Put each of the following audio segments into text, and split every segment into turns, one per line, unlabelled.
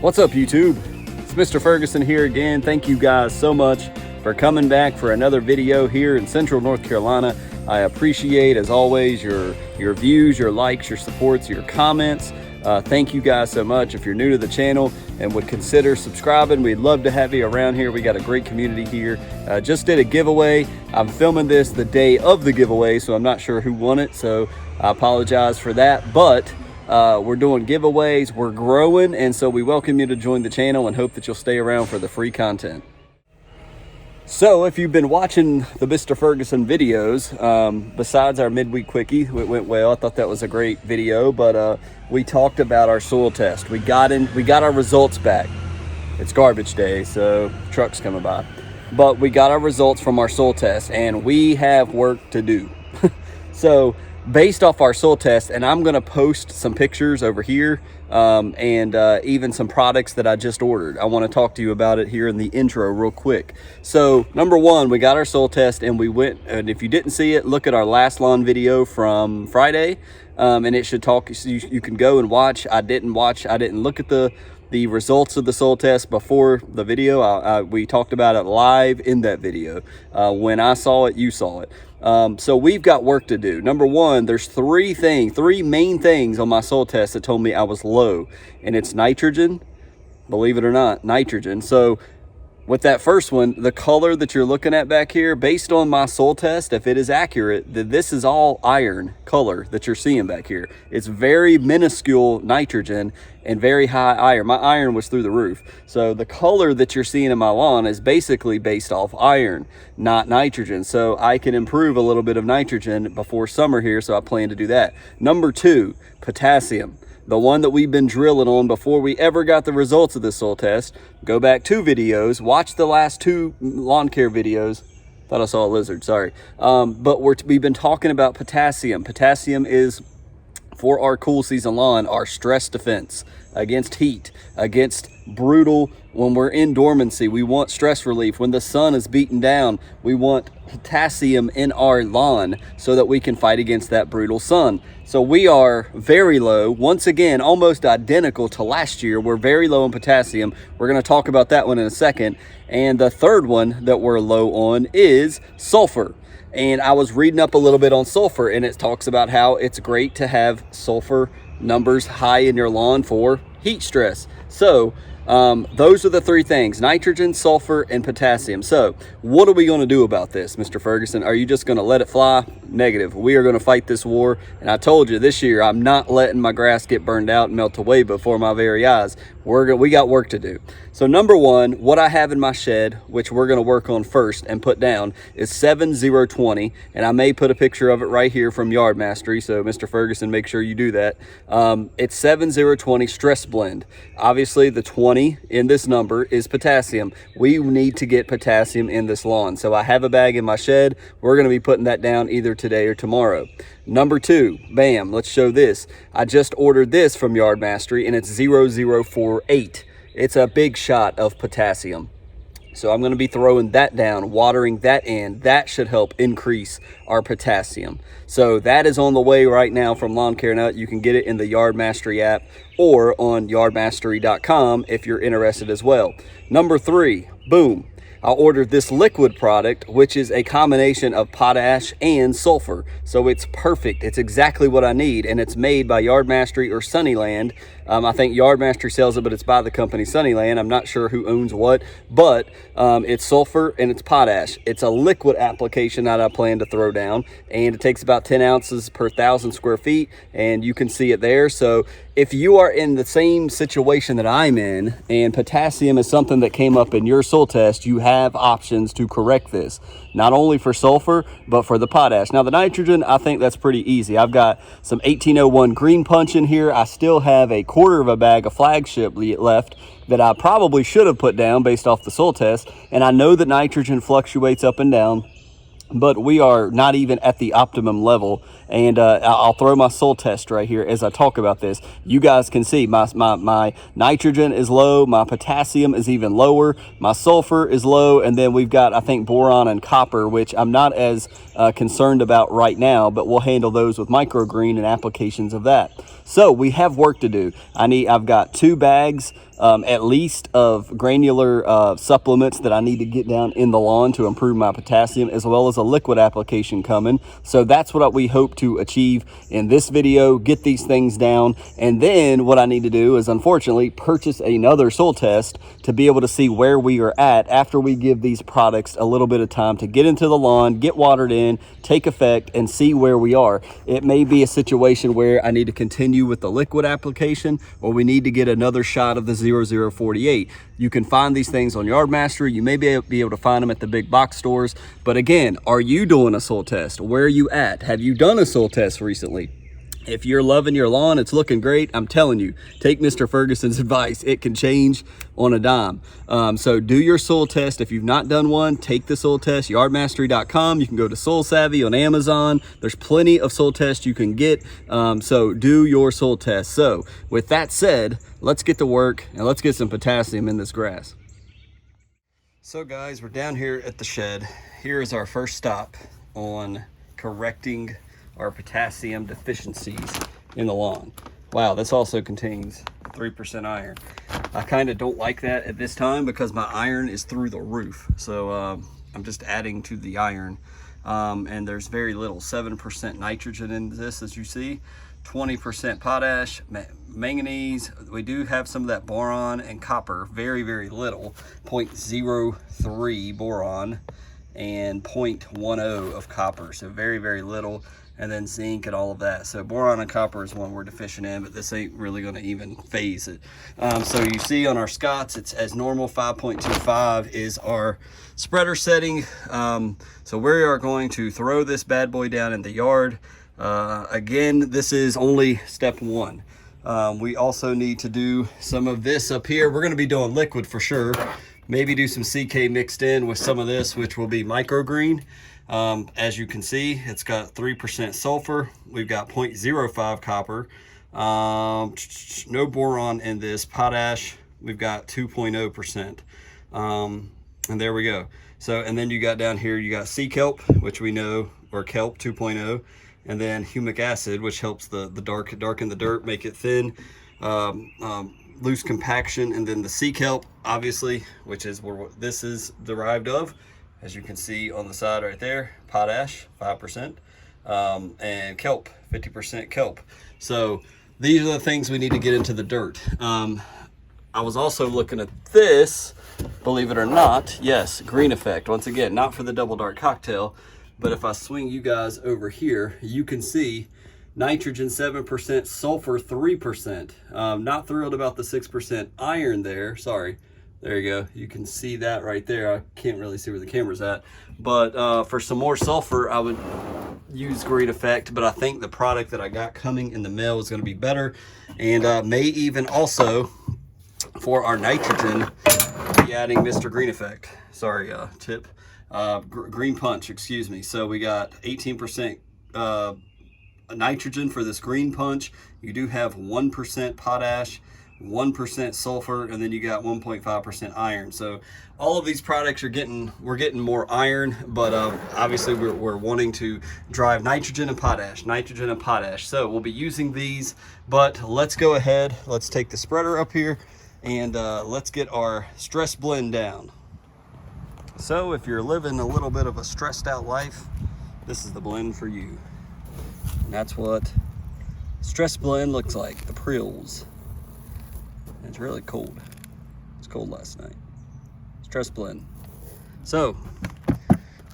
What's up, YouTube? It's Mr. Ferguson here again. Thank you guys so much for coming back for another video here in Central North Carolina. I appreciate, as always, your views, your likes, your supports, your comments. Thank you guys so much. If you're new to the channel and would consider subscribing, we'd love to have you around here. We got a great community here. Just did a giveaway. I'm filming this the day of the giveaway, so I'm not sure who won it, so I apologize for that. But we're doing giveaways, we're growing, and so we welcome you to join the channel and hope that you'll stay around for the free content. So if you've been watching the Mr. Ferguson videos, besides our midweek quickie, it went well. I thought that was a great video, but we talked about our soil test. We got our results back. It's garbage day, so trucks coming by. But we got our results from our soil test, and we have work to do. So based off our soil test, and I'm going to post some pictures over here and even some products that I just ordered. I want to talk to you about it here in the intro real quick. So number one, we got our soil test, and we went, and if you didn't see it, look at our last lawn video from Friday, and it should talk, you can go and watch. I didn't look at the results of the soil test before the video. We talked about it live in that video. When I saw it, you saw it. So we've got work to do. Number one, there's three main things on my soil test that told me I was low, and it's nitrogen, believe it or not, nitrogen. So with that first one, the color that you're looking at back here, based on my soil test, if it is accurate, then this is all iron color that you're seeing back here. It's very minuscule nitrogen and very high iron. My iron was through the roof. So the color that you're seeing in my lawn is basically based off iron, not nitrogen. So I can improve a little bit of nitrogen before summer here, so I plan to do that. Number two, potassium. The one that we've been drilling on before we ever got the results of the soil test. Go back 2 videos, watch the last 2 lawn care videos. Thought I saw a lizard, sorry. But we've been talking about potassium. Potassium is, for our cool season lawn, our stress defense against heat, against brutal, when we're in dormancy, we want stress relief. When the sun is beaten down, we want potassium in our lawn so that we can fight against that brutal sun. So we are very low, once again, almost identical to last year. We're very low in potassium. We're going to talk about that one in a second. And the third one that we're low on is sulfur. And I was reading up a little bit on sulfur, and it talks about how it's great to have sulfur numbers high in your lawn for heat stress. So those are the 3 things: nitrogen, sulfur, and potassium. So what are we going to do about this, Mr. Ferguson? Are you just going to let it fly? Negative. We are going to fight this war. And I told you this year, I'm not letting my grass get burned out and melt away before my very eyes. We got work to do. So number one, what I have in my shed, which we're going to work on first and put down, is 7020. And I may put a picture of it right here from Yard Mastery. So Mr. Ferguson, make sure you do that. It's 7020 stress blend. Obviously the 20 in this number is potassium. We need to get potassium in this lawn. So I have a bag in my shed. We're going to be putting that down either today or tomorrow. Number 2, bam, let's show this. I just ordered this from Yard Mastery, and it's 0048. It's a big shot of potassium. So I'm going to be throwing that down, watering that in. That should help increase our potassium. So that is on the way right now from Lawn Care Nut. You can get it in the Yard Mastery app or on yardmastery.com if you're interested as well. Number 3, boom. I ordered this liquid product, which is a combination of potash and sulfur. So it's perfect. It's exactly what I need, and it's made by Yard Mastery or Sunnyland. I think Yard Mastery sells it, but it's by the company Sunnyland. I'm not sure who owns what, but it's sulfur and it's potash. It's a liquid application that I plan to throw down, and it takes about 10 ounces per 1,000 square feet, and you can see it there. So if you are in the same situation that I'm in, and potassium is something that came up in your soil test, you have options to correct this, not only for sulfur, but for the potash. Now the nitrogen, I think that's pretty easy. I've got some 1801 green punch in here. I still have a quarter of a bag of flagship left that I probably should have put down based off the soil test. And I know that nitrogen fluctuates up and down, but we are not even at the optimum level And I'll throw my soil test right here as I talk about this. You guys can see my nitrogen is low, my potassium is even lower, my sulfur is low, and then we've got, I think, boron and copper, which I'm not as concerned about right now, but we'll handle those with microgreen and applications of that. So we have work to do. I've got 2 bags at least of granular supplements that I need to get down in the lawn to improve my potassium, as well as a liquid application coming. So that's what we hope to achieve in this video, get these things down. And then what I need to do is, unfortunately, purchase another soil test to be able to see where we are at after we give these products a little bit of time to get into the lawn, get watered in, take effect, and see where we are. It may be a situation where I need to continue with the liquid application, or we need to get another shot of the 0048. You can find these things on Yardmaster. You may be able to find them at the big box stores. But again, are you doing a soil test? Where are you at? Have you done a soil test recently? If you're loving your lawn, it's looking great, I'm telling you, take Mr. Ferguson's advice. It can change on a dime. So do your soil test. If you've not done one, take the soil test, yardmastery.com. You can go to Soil Savvy on Amazon. There's plenty of soil tests you can get. So do your soil test. So with that said, let's get to work and let's get some potassium in this grass. So guys, we're down here at the shed. Here is our first stop on correcting our potassium deficiencies in the lawn. Wow, this also contains 3% iron. I kind of don't like that at this time because my iron is through the roof. So I'm just adding to the iron. And there's very little, 7% nitrogen in this, as you see, 20% potash, manganese. We do have some of that boron and copper, very, very little, 0.03 boron and 0.10 of copper. So very, very little. And then zinc and all of that. So boron and copper is one we're deficient in, but this ain't really going to even phase it. So you see on our Scotts, it's as normal. 5.25 is our spreader setting. So we are going to throw this bad boy down in the yard. Again, this is only step 1. We also need to do some of this up here. We're going to be doing liquid for sure. Maybe do some CK mixed in with some of this, which will be microgreen. As you can see, it's got 3% sulfur. We've got 0.05 copper. No boron in this. Potash, we've got 2.0%. And there we go. So, and then you got down here, you got sea kelp, which we know, or kelp 2.0. And then humic acid, which helps the darken the dirt, make it thin. Loose compaction. And then the sea kelp, obviously, which is where this is derived of. As you can see on the side right there, potash, 5%, and kelp, 50% kelp. So these are the things we need to get into the dirt. I was also looking at this, believe it or not, yes, Green Effect. Once again, not for the Double Dark Cocktail, but if I swing you guys over here, you can see nitrogen 7%, sulfur 3%. Not thrilled about the 6% iron there, sorry. There you go. You can see that right there. I can't really see where the camera's at. But for some more sulfur, I would use Green Effect. But I think the product that I got coming in the mail is going to be better. And may even also, for our nitrogen, be adding Mr. Green Effect. Sorry, tip. Green Punch, excuse me. So we got 18% nitrogen for this Green Punch. You do have 1% potash, 1% sulfur, and then you got 1.5% iron. So all of these products we're getting more iron, but obviously we're wanting to drive nitrogen and potash. So we'll be using these, but let's go ahead. Let's take the spreader up here and let's get our stress blend down. So if you're living a little bit of a stressed out life, this is the blend for you. And that's what stress blend looks like, the Prills. It's really cold. It's cold last night. Stress blend. So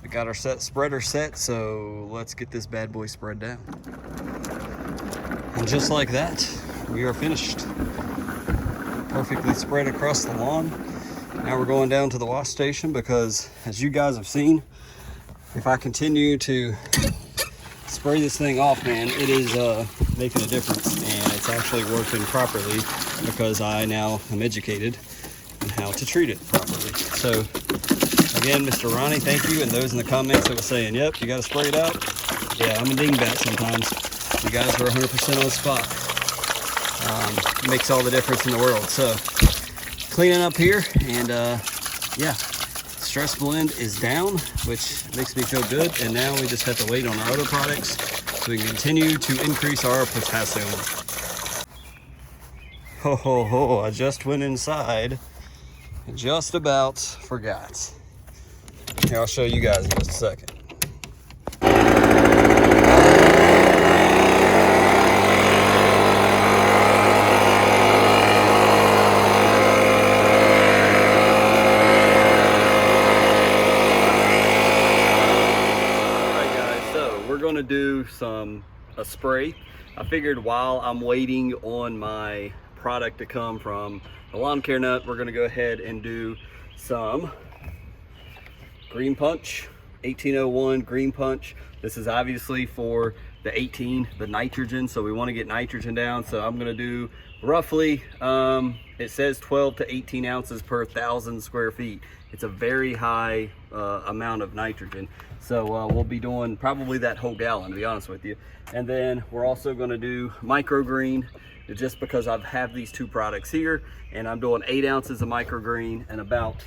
we got our spreader set, so let's get this bad boy spread down. And just like that, we are finished. Perfectly spread across the lawn. Now we're going down to the wash station because, as you guys have seen, if I continue to spray this thing off, man, it is making a difference, and it's actually working properly because I now am educated on how to treat it properly. So again, Mr. Ronnie, thank you, and those in the comments that were saying, yep, you got to spray it out. Yeah, I'm a dingbat sometimes. You guys are 100% on spot. Makes all the difference in the world. So cleaning up here, and yeah, stress blend is down, which makes me feel good. And now we just have to wait on our other products so we can continue to increase our potassium. Ho ho ho, I just went inside and just about forgot. Here, I'll show you guys in just a second. To do a spray. I figured while I'm waiting on my product to come from the Lawn Care Nut, we're going to go ahead and do some Green Punch, 1801 Green Punch. This is obviously for the 18, the nitrogen, so we want to get nitrogen down. So I'm going to do roughly, it says 12 to 18 ounces per 1,000 square feet. It's a very high amount of nitrogen. So we'll be doing probably that whole gallon, to be honest with you. And then we're also going to do microgreen, just because I have these two products here, and I'm doing 8 ounces of microgreen and about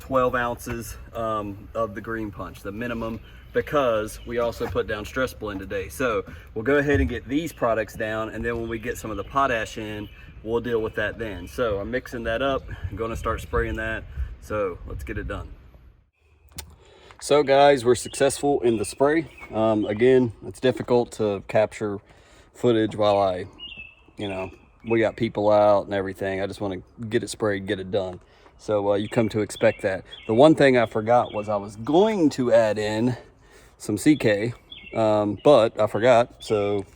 12 ounces of the Green Punch, the minimum, because we also put down stress blend today. So we'll go ahead and get these products down, and then when we get some of the potash in, we'll deal with that then. So I'm mixing that up. I'm going to start spraying that. So let's get it done. So guys, we're successful in the spray. Again, it's difficult to capture footage while we got people out and everything. I just want to get it sprayed, get it done. So you come to expect that. The one thing I forgot was I was going to add in some CK, but I forgot. So,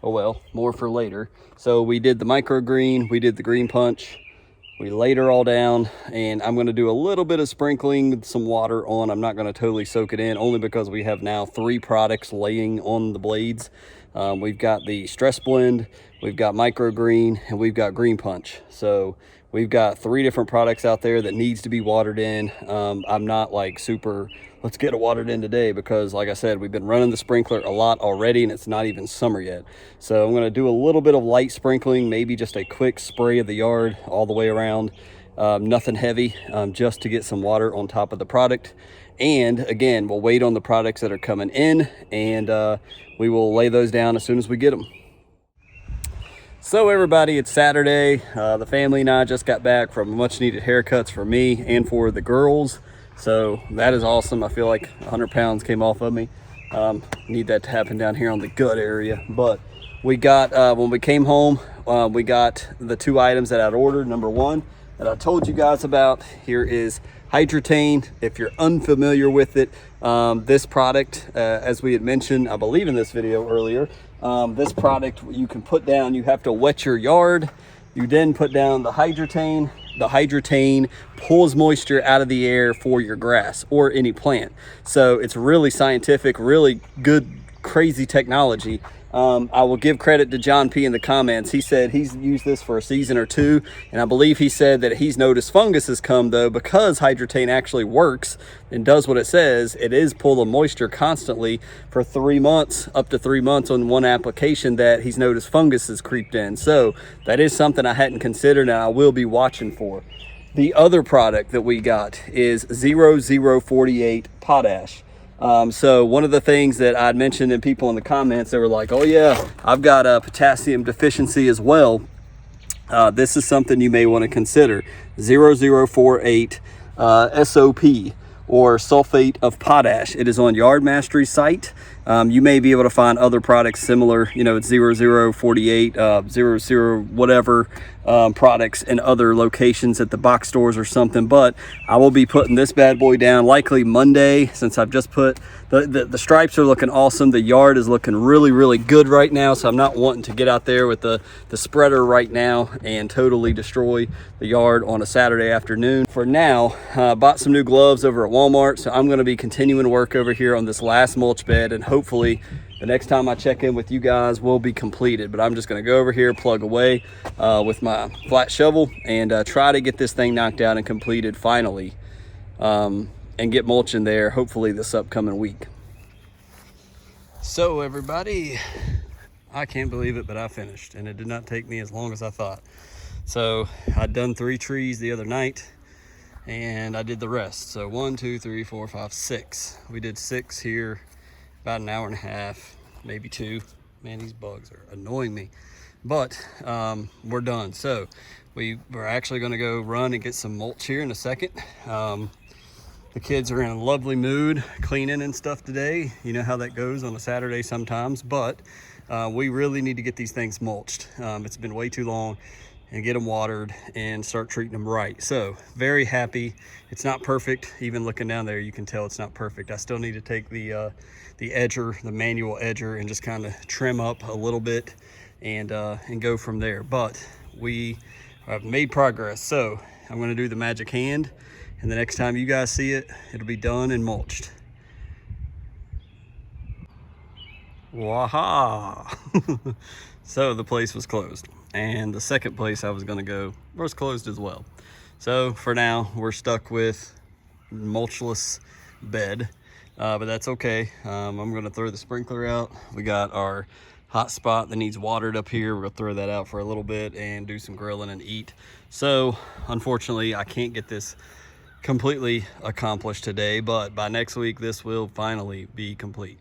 oh well, more for later. So we did the microgreen, we did the Green Punch. We laid her all down, and I'm going to do a little bit of sprinkling with some water on. I'm not going to totally soak it in, only because we have now 3 products laying on the blades. We've got the stress blend, we've got microgreen, and we've got Green Punch. So we've got 3 different products out there that needs to be watered in. I'm not like super, let's get it watered in today, because like I said, we've been running the sprinkler a lot already, and it's not even summer yet. So I'm going to do a little bit of light sprinkling, maybe just a quick spray of the yard all the way around. Nothing heavy, just to get some water on top of the product. And again, we'll wait on the products that are coming in, and we will lay those down as soon as we get them. So everybody, it's Saturday. The family and I just got back from much needed haircuts for me and for the girls. So that is awesome. I feel like 100 pounds came off of me. Need that to happen down here on the gut area. But we got, when we came home, we got the 2 items that I'd ordered. Number 1 that I told you guys about, here is Hydratane. If you're unfamiliar with it, this product, as we had mentioned, I believe in this video earlier, this product you can put down, you have to wet your yard. You then put down the Hydratane. The Hydratane pulls moisture out of the air for your grass or any plant. So it's really scientific, really good, crazy technology. I will give credit to John P in the comments. He said he's used this for a season or 2, and I believe he said that he's noticed fungus has come, though, because Hydratane actually works and does what it says. It is pulling moisture constantly for 3 months, up to 3 months on one application, that he's noticed fungus has creeped in. So that is something I hadn't considered, and I will be watching for. The other product that we got is 0048 Potash. So one of the things that I'd mentioned in people in the comments, they were like, oh yeah, I've got a potassium deficiency as well. This is something you may want to consider. 0048 SOP, or sulfate of potash. It is on Yard Mastery's site. You may be able to find other products similar, it's 0048, 00 whatever products in other locations at the box stores or something. But I will be putting this bad boy down likely Monday, since I've just put, the stripes are looking awesome. The yard is looking really, really good right now. So I'm not wanting to get out there with the spreader right now and totally destroy the yard on a Saturday afternoon. For now, bought some new gloves over at Walmart. So I'm going to be continuing to work over here on this last mulch bed, and hopefully the next time I check in with you guys will be completed. But I'm just going to go over here, plug away with my flat shovel, and try to get this thing knocked out and completed finally, and get mulch in there hopefully this upcoming week. So everybody, I can't believe it, but I finished, and it did not take me as long as I thought. So I'd done 3 trees the other night, and I did the rest. So 1, 2, 3, 4, 5, 6. We did 6 here, about an hour and a half, maybe 2. Man, these bugs are annoying me. But we're done. So we're actually going to go run and get some mulch here in a second. The kids are in a lovely mood cleaning and stuff today. You know how that goes on a Saturday sometimes, but we really need to get these things mulched. It's been way too long, and get them watered and start treating them right. So very happy. It's not perfect. Even looking down there, you can tell it's not perfect. I still need to take the edger, the manual edger, and just kind of trim up a little bit and go from there. But we have made progress. So I'm gonna do the magic hand, and the next time you guys see it, it'll be done and mulched. Waha! So the place was closed, and the second place I was gonna go was closed as well. So for now, we're stuck with mulchless bed, but that's okay. I'm gonna throw the sprinkler out. We got our hot spot that needs watered up here. We're gonna throw that out for a little bit and do some grilling and eat. So unfortunately, I can't get this completely accomplished today, but by next week, this will finally be complete.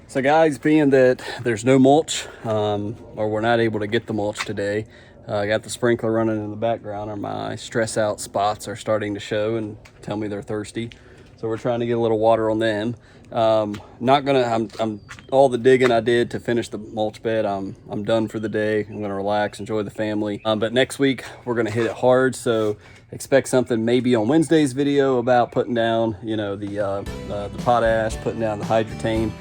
So guys, being that there's no mulch, or we're not able to get the mulch today, I got the sprinkler running in the background, and my stress out spots are starting to show and tell me they're thirsty. So we're trying to get a little water on them. Not gonna, I'm all the digging I did to finish the mulch bed, I'm done for the day. I'm gonna relax, enjoy the family. But next week we're gonna hit it hard. So expect something maybe on Wednesday's video about putting down, you know, the potash, putting down the hydrotane.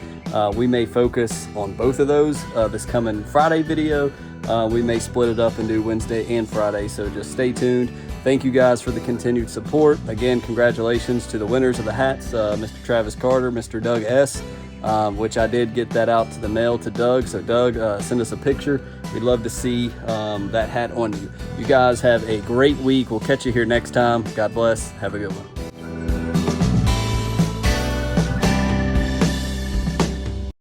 We may focus on both of those this coming Friday video. We may split it up and do Wednesday and Friday, so just stay tuned. Thank you guys for the continued support. Again, congratulations to the winners of the hats, Mr. Travis Carter, Mr. Doug S., which I did get that out to the mail to Doug. So Doug, send us a picture. We'd love to see that hat on you. You guys have a great week. We'll catch you here next time. God bless. Have a good one.